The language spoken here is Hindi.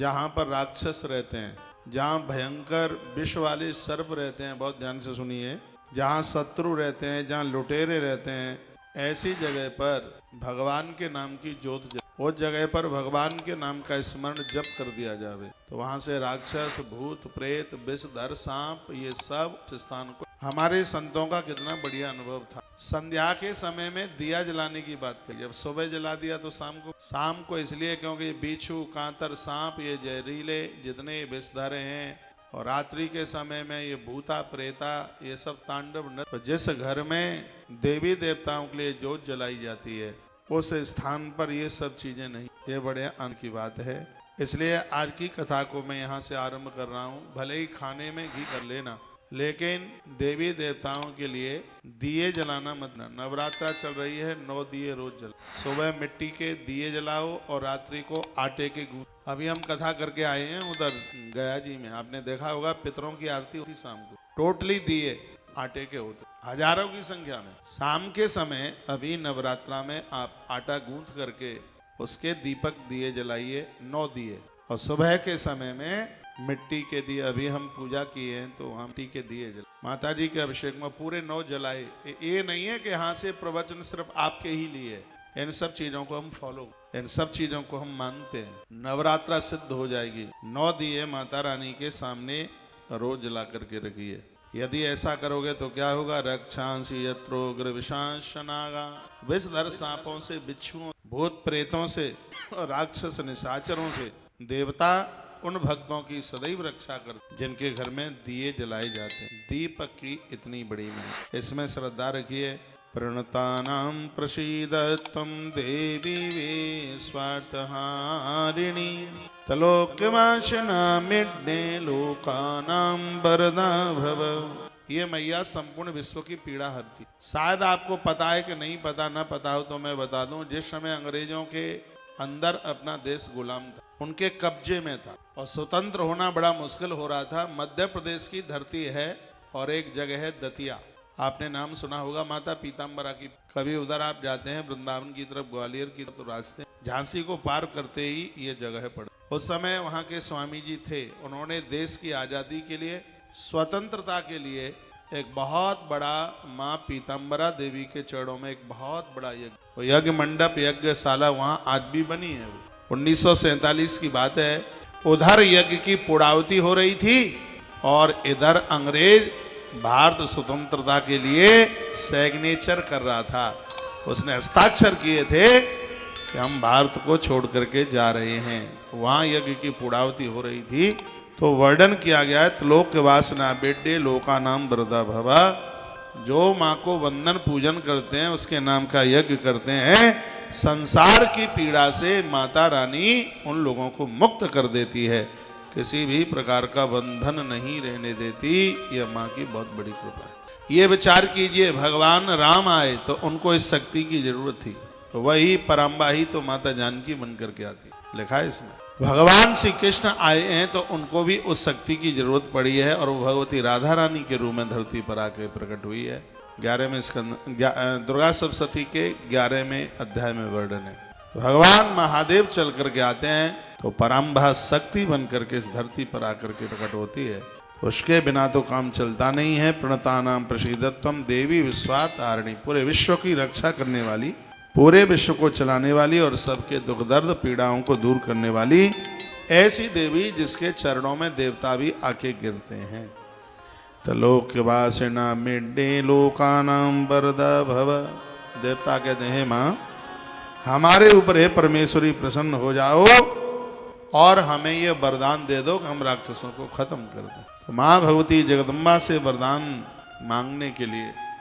जहाँ पर राक्षस रहते हैं, जहाँ भयंकर विष वाले सर्प रहते हैं, बहुत ध्यान से सुनिए, जहाँ शत्रु रहते हैं, जहाँ लुटेरे रहते हैं, ऐसी जगह पर भगवान के नाम की ज्योत उस जगह पर भगवान के नाम का स्मरण जप कर दिया जावे तो वहां से राक्षस, भूत, प्रेत, विषधर, सांप, ये सब स्थान को। हमारे संतों का कितना बढ़िया अनुभव था। संध्या के समय में दिया जलाने की बात करी। अब सुबह जला दिया तो शाम को इसलिए क्योंकि बिच्छू, कांतर, सांप, ये जहरीले जितने विषधर हैं, और रात्रि के समय में ये भूता प्रेता ये सब तांडव न। तो जिस घर में देवी देवताओं के लिए ज्योत जलाई जाती है उस स्थान पर ये सब चीजें नहीं। ये बड़े आनंद की बात है। इसलिए आज की कथा को मैं यहाँ से आरंभ कर रहा हूँ। भले ही खाने में घी कर लेना, लेकिन देवी देवताओं के लिए दिए जलाना मत ना। नवरात्रा चल रही है, 9 दिए रोज जल। सुबह मिट्टी के दिए जलाओ और रात्रि को आटे के गूंद। अभी हम कथा करके आए हैं उधर गया जी में, आपने देखा होगा पितरों की आरती होती शाम को। टोटली दिए आटे के होते, हजारों की संख्या में। शाम के समय अभी नवरात्रा में आप आटा गूंथ करके उसके दीपक दिए जलाइए, 9 दिए। और सुबह के समय में मिट्टी के दिए, अभी हम पूजा किए हैं तो हम मिट्टी के दिए जलाए, माता जी के अभिषेक में पूरे 9 जलाए। ये नहीं है कि यहाँ से प्रवचन सिर्फ आपके ही लिए, इन सब चीजों को हम फॉलो, इन सब चीजों को हम मानते हैं। नवरात्रा सिद्ध हो जाएगी। 9 दिए माता रानी के सामने रोज जला करके रखिए। यदि ऐसा करोगे तो क्या होगा? रक्षांसी यत्रोग्र विशांशनागा, विषधर सांपों से, बिच्छुओं, भूत प्रेतों से, राक्षस निशाचरों से देवता उन भक्तों की सदैव रक्षा करते जिनके घर में दिए जलाए जाते हैं। दीपक की इतनी बड़ी महिमा, इसमें श्रद्धा रखिए। प्रणतानां प्रसीद त्वं देवी विश्वार्थहारिणी, त्रिलोक्यवासिनामिड्ने लोकानां वरदा भव। ये मैया संपूर्ण विश्व की पीड़ा हरती। शायद आपको पता है कि नहीं पता, न पता हो तो मैं बता दूं। जिस समय अंग्रेजों के अंदर अपना देश गुलाम था, उनके कब्जे में था और स्वतंत्र होना बड़ा मुश्किल हो रहा था। मध्य प्रदेश की धरती है और एक जगह है दतिया, आपने नाम सुना होगा माता पीताम्बरा की। कभी उधर आप जाते हैं वृंदावन की तरफ, ग्वालियर की तरफ, तो रास्ते झांसी को पार करते ही ये जगह पड़ी। उस समय वहाँ के स्वामी जी थे, उन्होंने देश की आज़ादी के लिए, स्वतंत्रता के लिए एक बहुत बड़ा माँ पीताम्बरा देवी के चरणों में एक बहुत बड़ा यज्ञ, यज्ञ मंडप, यज्ञशाला वहाँ आज भी बनी है। 1947 की बात है। उधर यज्ञ की पूर्णाहुति हो रही थी और इधर अंग्रेज भारत स्वतंत्रता के लिए सिग्नेचर कर रहा था। उसने हस्ताक्षर किए थे कि हम भारत को छोड़ करके जा रहे हैं। वहाँ यज्ञ की पूर्णाहुति हो रही थी तो वर्णन किया गया है, त्रिलोक्यवासिना बेड्डे लोकानां वरदा भवा। जो माँ को वंदन पूजन करते हैं, उसके नाम का यज्ञ करते हैं, संसार की पीड़ा से माता रानी उन लोगों को मुक्त कर देती है, किसी भी प्रकार का बंधन नहीं रहने देती। यह माँ की बहुत बड़ी कृपा है। ये विचार कीजिए, भगवान राम आए तो उनको इस शक्ति की जरूरत थी, तो वही पराम्बा ही तो माता जानकी बन करके आती। लिखा है इसमें, भगवान श्री कृष्ण आए हैं तो उनको भी उस शक्ति की जरूरत पड़ी है और वो भगवती राधा रानी के रूप में धरती पर आके प्रकट हुई है। 11वें स्कंद दुर्गा सप्तशती के 11वें अध्याय में वर्णन है। भगवान महादेव चल करके आते हैं तो पराम्बा शक्ति बन करके इस धरती पर आकर के प्रकट होती है। उसके बिना तो काम चलता नहीं है। प्रणतानां प्रसीदत्वं देवी विश्वार्थहारिणी, पूरे विश्व की रक्षा करने वाली, पूरे विश्व को चलाने वाली और सबके दुख दर्द पीड़ाओं को दूर करने वाली ऐसी देवी जिसके चरणों में देवता भी आके गिरते हैं। त्रिलोक्यवासिना मिड्डे लोकानां वरदा भव। देवता कहते हैं माँ हमारे ऊपर है परमेश्वरी प्रसन्न हो जाओ और हमें ये वरदान दे दो कि हम राक्षसों को खत्म कर दें। तो माँ भगवती जगदम्बा से वरदान मांगने के लिए